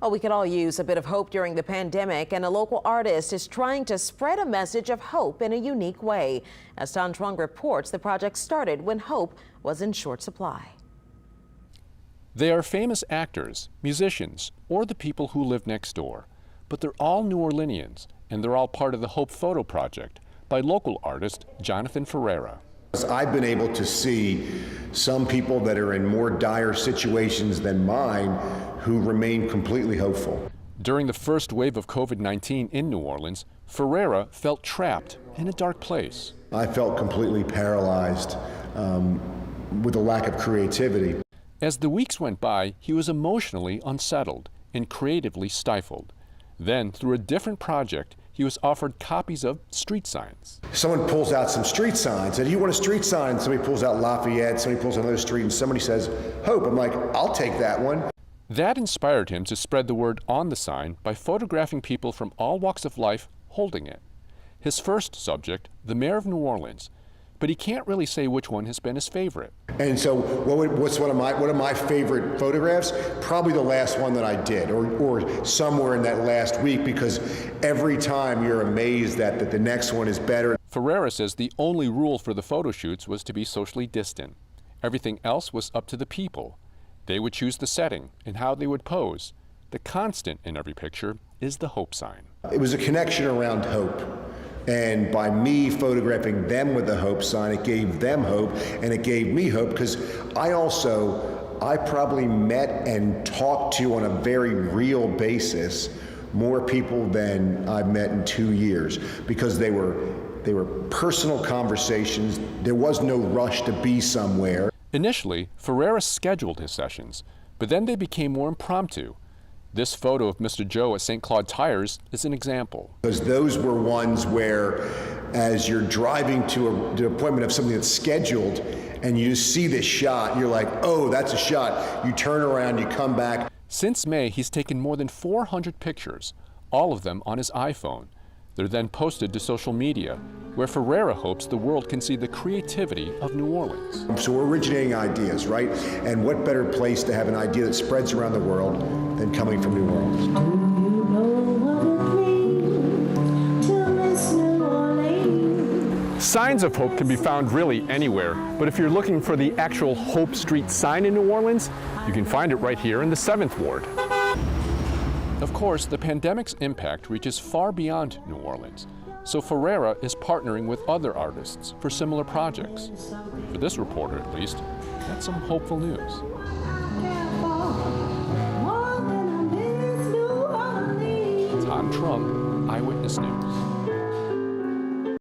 Well, we could all use a bit of hope during the pandemic, and a local artist is trying to spread a message of hope in a unique way. As Tan Truong reports, the project started when hope was in short supply. They are famous actors, musicians, or the people who live next door. But they're all New Orleanians, and they're all part of the Hope Photo Project by local artist Jonathan Ferreira. I've been able to see some people that are in more dire situations than mine who remain completely hopeful. During the first wave of COVID-19 in New Orleans, Ferreira felt trapped in a dark place. I felt completely paralyzed with a lack of creativity. As the weeks went by, he was emotionally unsettled and creatively stifled. Then, through a different project, he was offered copies of street signs. Someone pulls out some street signs, and you want a street sign? Somebody pulls out Lafayette, somebody pulls out another street, and somebody says, Hope. I'm like, I'll take that one. That inspired him to spread the word on the sign by photographing people from all walks of life holding it. His first subject, the mayor of New Orleans, but he can't really say which one has been his favorite. And so what's one of my favorite photographs? Probably the last one that I did, or somewhere in that last week, because every time you're amazed that the next one is better. Ferreira says the only rule for the photo shoots was to be socially distant. Everything else was up to the people. They would choose the setting and how they would pose. The constant in every picture is the hope sign. It was a connection around hope. And by me photographing them with the hope sign, it gave them hope, and it gave me hope, because I probably met and talked to on a very real basis more people than I've met in 2 years, because they were personal conversations. There was no rush to be somewhere. Initially, Ferreira scheduled his sessions, but then they became more impromptu. This photo of Mr. Joe at St. Claude Tires is an example. Because those were ones where, as you're driving to the appointment of something that's scheduled, and you just see this shot, you're like, oh, that's a shot. You turn around, you come back. Since May, he's taken more than 400 pictures, all of them on his iPhone. They're then posted to social media, where Ferreira hopes the world can see the creativity of New Orleans. So we're originating ideas, right? And what better place to have an idea that spreads around the world than coming from New Orleans? Signs of hope can be found really anywhere, but if you're looking for the actual Hope Street sign in New Orleans, you can find it right here in the 7th Ward. Of course, the pandemic's impact reaches far beyond New Orleans, so Ferreira is partnering with other artists for similar projects. For this reporter, at least, that's some hopeful news. Tan Truong, Eyewitness News.